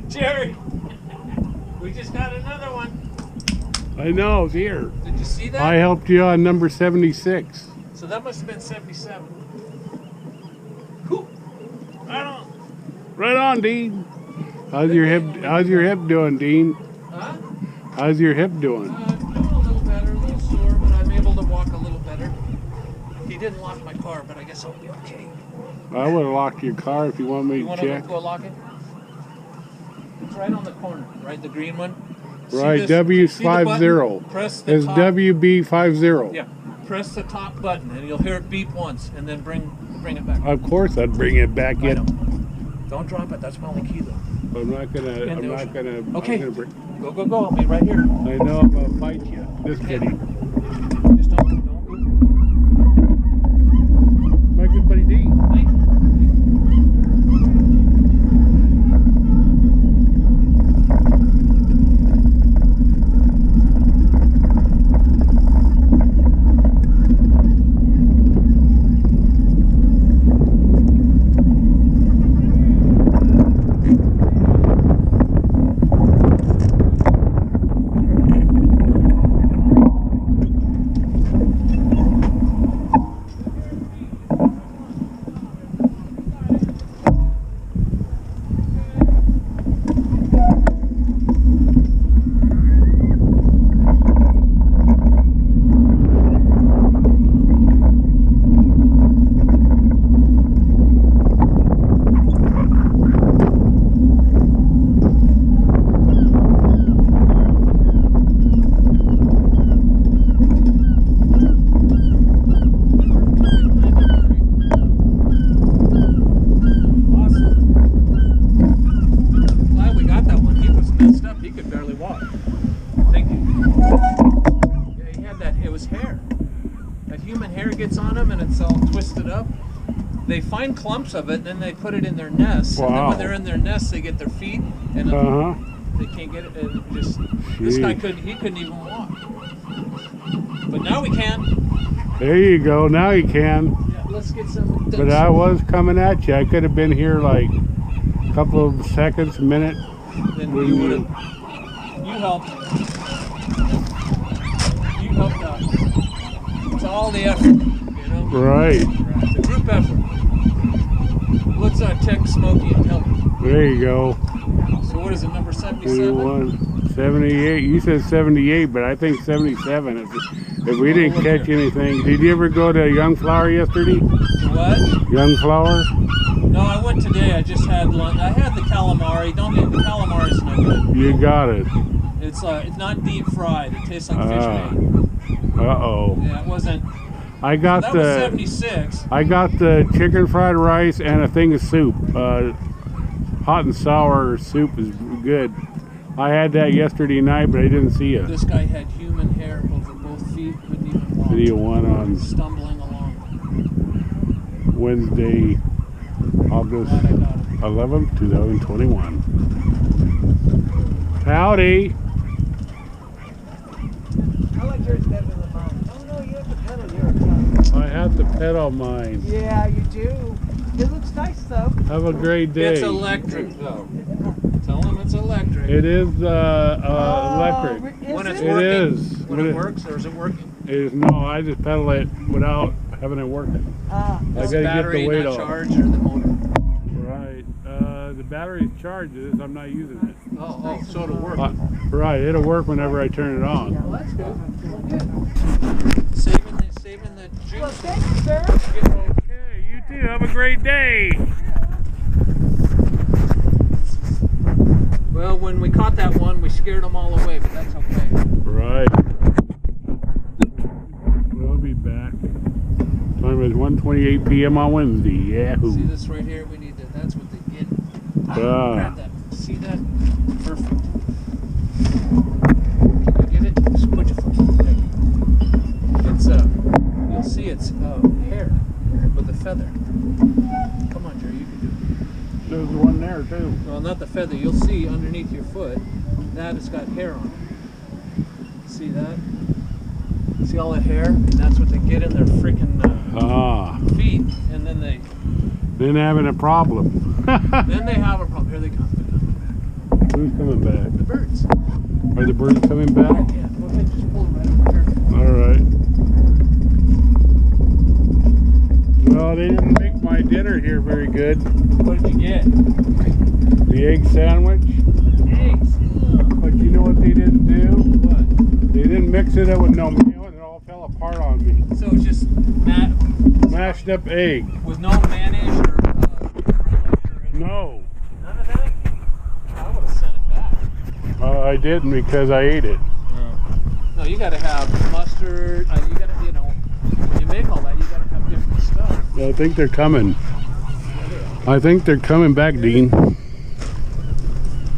Jerry. Jerry! We just got another one. I know, it's here. Did you see that? I helped you on number 76. So that must have been 77. Whew. Right on. Right on, Dean. How's your hip doing, Dean? Huh? How's your hip doing? Doing a little better, a little sore, but I'm able to walk a little better. He didn't lock my car, but I guess I'll be okay. I would have locked your car if you want me to check. To go lock it? It's right on the corner, right? The green one? Right, W50. Press the It's top. WB50. Yeah. Press the top button and you'll hear it beep once and then bring it back. Of course I'd bring it back I in. know. Don't drop it, that's my only key though. I'm not gonna Okay. I'm gonna Go, I'll be right here. I know I'm gonna fight you. Just kidding. Just don't move. My good buddy Dean. They find clumps of it, and then they put it in their nest. Wow. And then when they're in their nest, they get their feet, and they can't get it. And just this guy couldn't even walk. But now we can. There you go. Now you can. Yeah, let's get some. But I was coming at you. I could have been here like a couple of seconds, a minute. Then you would have. You helped. You helped out. It's all the effort, you know. Right. It's a group effort. Let's text Smokey and tell him. There you go. So what is it, number 77? 78. You said 78, but I think 77. If we didn't catch anything. Did you ever go to Young Flower yesterday? What? Young Flower? No, I went today. I just had lunch. I had the calamari. Don't eat the calamari's not good. You got it. It's not deep fried. It tastes like fish bait. Uh-oh. Yeah, it wasn't. I got that was 76. I got the chicken fried rice and a thing of soup. Hot and sour soup is good. I had that yesterday night, but I didn't see you. This guy had human hair over both feet. Couldn't even walk. Video one on stumbling along. Wednesday, August 11th, 2021. Howdy. I like yours better than mine. Oh no, you have to pedal yours. I have to pedal mine. Yeah, you do. It looks nice though. Have a great day. It's electric though. Tell them it's electric. It is electric. When it's it working. Is. When it works, or is it working? It is. No, I just pedal it without having it working. I gotta get the weight off. Charged or the motor? Right. The battery's charged. I'm not using it. Oh, so it'll work. Right. It'll work whenever I turn it on. Well, that's good. Saving the juice. Well, thank you, sir. Okay. You too. Have a great day. Well, when we caught that one, we scared them all away, but that's okay. Right. We'll be back. Time is 1:28 p.m. on Wednesday. Yahoo. See this right here? We need to. That's what they get. Grab that. See that? Perfect. Can you get it? Just put your foot. It's you'll see it's hair with a feather. Come on, Jerry, you can do it. There's one there too. Well, not the feather. You'll see underneath your foot that it's got hair on it. See that? See all that hair? And that's what they get in their freaking feet, and then they. Then having a problem. Then they have a problem. Here they come. Who's coming back? The birds. Are the birds coming back? Yeah, well, they just pulled right over here. Alright. Well, they didn't make my dinner here very good. What did you get? The egg sandwich. Eggs. But you know what they didn't do? What? They didn't mix it up with no mayo and it all fell apart on me. So it's just Mashed up egg. with no mayonnaise or relish or No. none of that? I would have sent it back. I didn't because I ate it. No, you gotta have mustard. You gotta, you know, when you make all that, you gotta have different stuff. I think they're coming. I think they're coming back, Dean.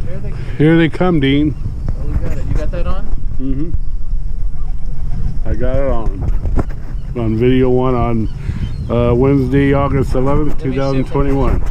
There they go. Here they come, Dean. Oh, we got it. You got that on? Mm-hmm. I got it on video one on Wednesday, August 11th, Let me see if I can- 2021.